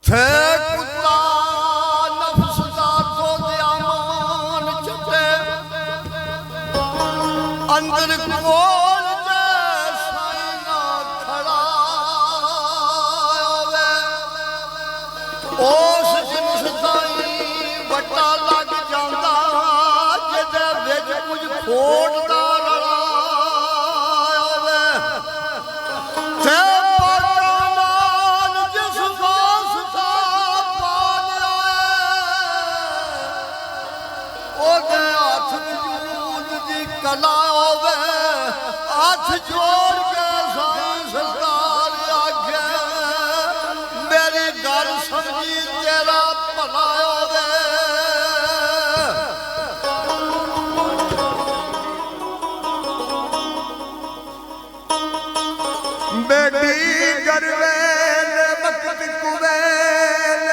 थे कुत्ता नफ्स दा खोदिया मान चटे अंदर कोल जैसा ना खड़ा होवे उस जिनस ताई वट्टा लग जांदा जिदे विच कुछ खोट दा रला होवे ते कला होवे हाथ जोड़ के साईं सरकार आगे मेरी गल समझी तेरा भला होवे बेटी गरवेल वक्त कुवेल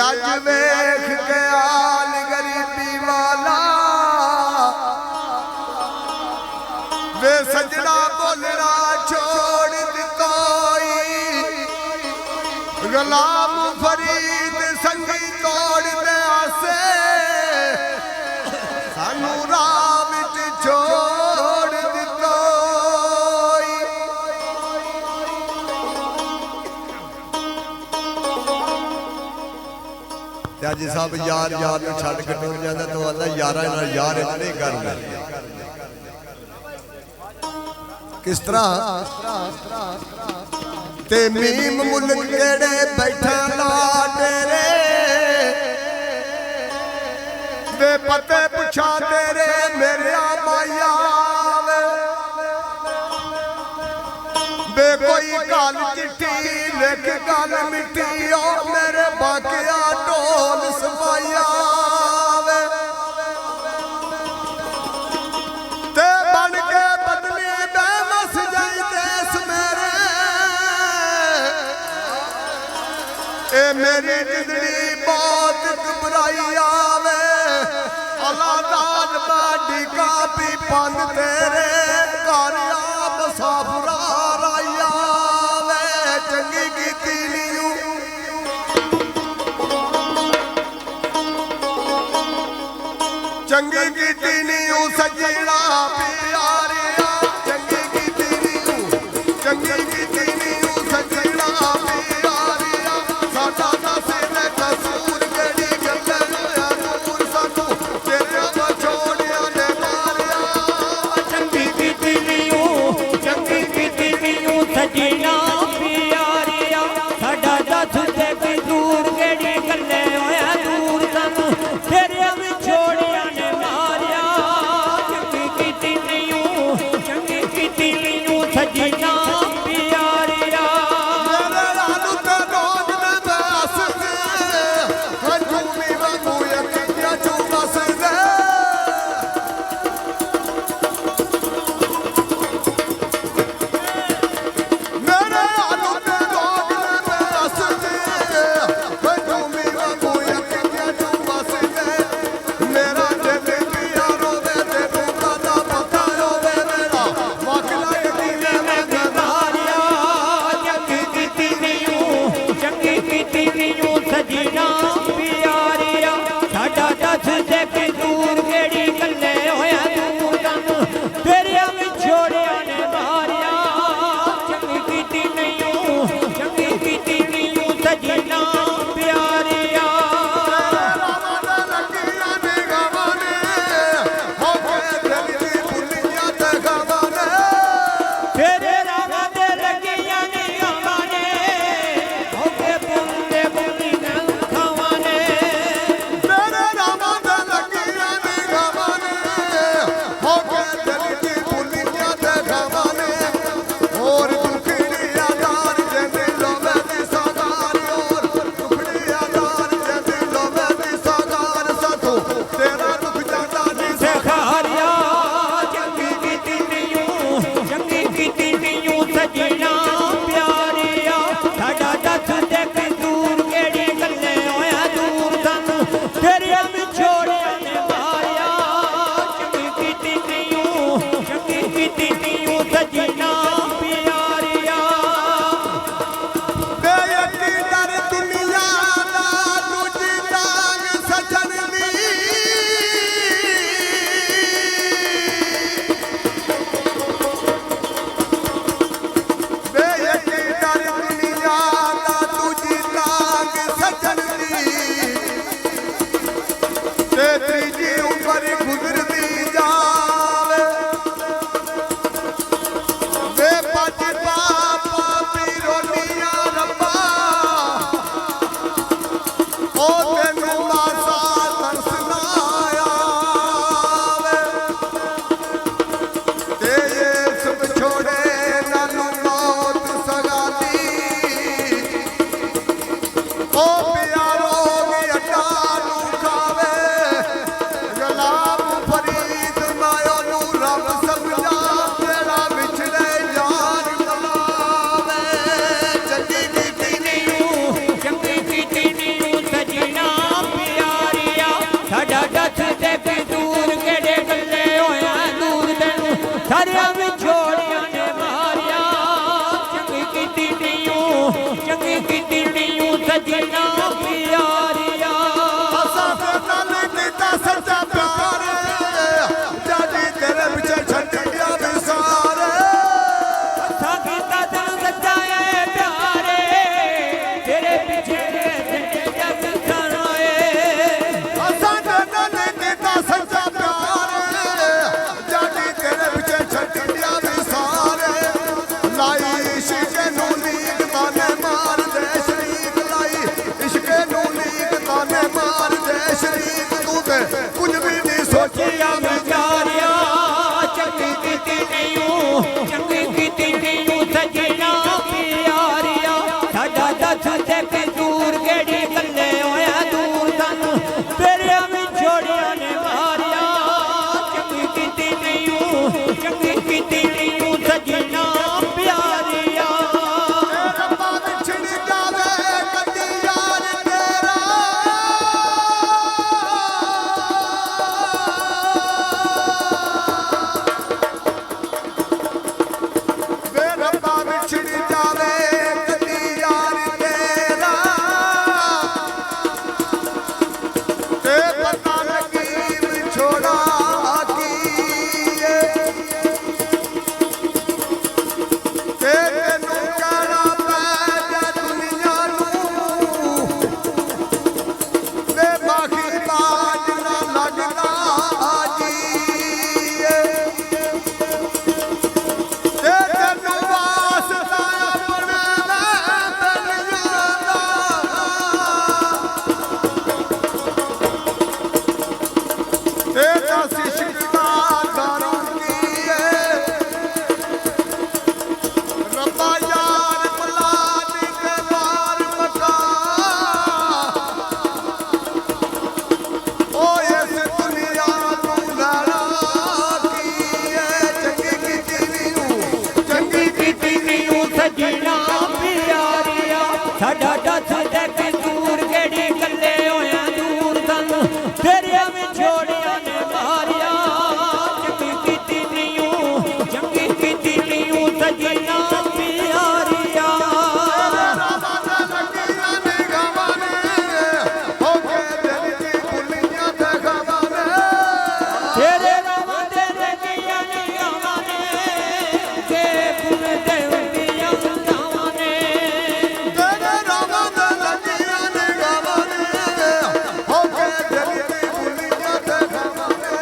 अज वेख के आल गरीबी वाला वे सजना बोलना छोड़ दिता गुलाम फरीद संगी तोड़ दे आसे सानू राह विच छोड़ दिता जी साहब यार यार में छड़ के टुर जाता तो आंदा यारा नाल यार इतने कर ले किस तरह ते मीम मुल्क केड़े बैठा ला तेरे वे पते पुछा तेरे मेरे माया वे कोई गल चिट्ठी लिख गल मिट्टी ओ मेरे बाकिया ढोल समाया ते बन के बदली बेमस जाई देस मेरे ए मेरी जिंदड़ी बहुत घबराई आवे अलादान बाडी का भी पंद तेरे घर आ मुसाफरा राया वे चंगी कीती नीयू चंगी कीती नीयू सजना प्यारिया चंगी कीती नीयू चंगी कीती नीयू सजना प्यारिया साडा दस ने कसूर जेड़ी गल्लां होया दूर सानू तेरे बछोड़िया ने मारिया चंगी कीती नीयू चंगी कीती नीयू सजना प्यारिया साडा दस ने कसूर जेड़ी गल्लां होया दूर सानू तेरे बछोड़िया ने मारिया चंगी कीती नीयू सजना प्यारिया ਤੇਰੀਆਂ ਵਿਚਾਰਿਆ ਚੰਗੀ ਕੀਤੀ ਨਹੀਂ ਚੰਗੀ ਕੀਤੀ ਨਹੀਂ ਸਜਣਾ ਪਿਆਰਿਆ ਸਾਡਾ ਦੱਸ ਦੇ ਕਸੂਰ ਕਿਹੜੀ ਗੱਲੇ ਹੋਇਆ ਦੂਰ ਸਾਨੂੰ ਤੇਰੀਆਂ ਵਿਛੋੜਿਆਂ ਨੇ ਮਾਰਿਆ ਚੰਗੀ ਕੀਤੀ ਨਹੀਂ ਚੰਗੀ ਕੀਤੀ ਨਹੀਂ ਸਜਣਾ ਪਿਆਰਿਆ ਰੱਬਾ ਵਿਛੜ ਜਾਵੇ ਕਦੀ ਯਾਰ ਤੇਰਾ ਵੇ ਰੱਬਾ ਵਿਛੜ ਜਾਵੇ ਕਦੀ ਯਾਰ ਤੇਰਾ ਤੇ ਪਤਾ ਲੱਗੀ ਵਿਛੋੜਾ ਕੀ ਏ ਤੇ ਤੈਨੂੰ ਕਹਿਣਾ ਪੈ ਜਾ ਦੁਨੀਆ ਨੂੰ ਤੇ ਬਾਕੀ ਬਾਜ ਨਾ ਲੱਗਦਾ ਜੀਏ ਤੇ ਤੈਨੂੰ ਵਾਸਤਾ ਆਪਣਾ ਦੁਨੀਆ ਦਾ ਤੇ ਦਸ ਇਸ਼ਕਾ ਦਾਰੂ ਕੀ ਏ ਰੱਬਾ ਯਾਰ ਮਲਾਨੀ ਤੇ ਮਾਰ ਮਕਾ ਓਏ ਇਸ ਦੁਨੀਆ ਨੂੰ ਲੈਣਾ ਕੀ ਏ ਚੰਗੀ ਕੀਤੀ ਨੂੰ ਚੰਗੀ ਕੀਤੀ ਨਹੀਂ ਸਜਣਾ ਪਿਆਰਿਆ ਸਾਡਾ ਦੱਸ ਦੇ ਕਸੂਰ ਕਿਹੜੀ ਗੱਲੇ ਹੋਇਆ ਦੂਰ ਸਾਨੂੰ ਤੇਰੀਆਂ ਵਿਛੋੜਿਆਂ ਨੇ ਮਾਰਿਆ ਚੰਗੀ ਕੀਤੀ ਨਹੀਂ ਚੰਗੀ ਕੀਤੀ ਨਹੀਂ ਸਜਣਾ ਪਿਆਰਿਆ ਰਾਵਾਂ ਦਾ ਲੱਗੀਆਂ ਨੇ ਗਾਵਾਂ ਨੇ ਹੋ ਕੇ ਦਿਲ ਦੀ ਬੁੱਲੀਆਂ ਤੇ ਗਾਵਾਂ ਨੇ ਤੇਰੇ ਰਾਵਾਂ ਦੇ ਲੱਗੀਆਂ ਨੇ ਗਾਵਾਂ ਨੇ ਤੇ ਗੁਣ ਦੇ ਹੁੰਦੀਆਂ ਗਾਵਾਂ ਨੇ ਤੇਰੇ ਰਾਵਾਂ ਦੇ ਲੱਗੀਆਂ ਨੇ ਗਾਵਾਂ ਨੇ ਹੋ ਕੇ ਦਿਲ ਦੀ ਬੁੱਲੀਆਂ ਤੇ ਗਾਵਾਂ ਨੇ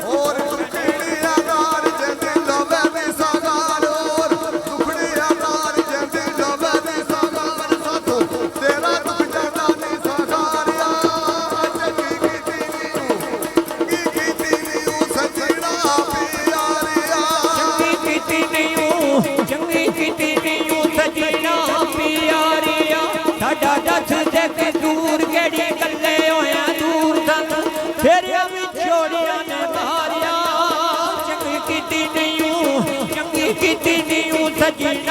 ਹੋਰ ਦੁਖੜੀਆਂ ਨਾਲ ਜਿੰਦੀ ਲਵੇ ਦੀ ਸਾਗਾਰ ਹੋਰ ਦੁਖੜੀਆਂ ਨਾਲ ਜਿੰਦੀ ਲਵੇ ਦੀ ਸਾਗਾਰ ਸਾਥੋਂ ਤੇਰਾ ਦੁੱਖ ਜਾਂਦਾ ਨਹੀਂ ਸਾਗਾਰਿਆ ਚੰਗੀ ਕੀਤੀ ਨੀ ਸਜਣਾ ਪਿਆਰਿਆ ਚੰਗੀ ਕੀਤੀ ਨਹੀਂ ਚੰਗੀ ਕੀਤੀ ਨਹੀਂ ਸਜਣਾ ਪਿਆਰਿਆ ਸਾਡਾ ਦੱਸ ਦੇ ਕਸੂਰ ਕਿਹੜੀ ਗੱਲੇ ਹੋਇਆ ਦੂਰ ਸਾਨੂੰ ਤੇਰੀਆਂ ਵਿਛੋੜਿਆਂ ਨੇ ਮਾਰਿਆ ਚੰਗੀ ਕੀਤੀ ਨਹੀਂ ਚੰਗੀ ਕੀਤੀ ਨਹੀਂ ਸਜਣਾ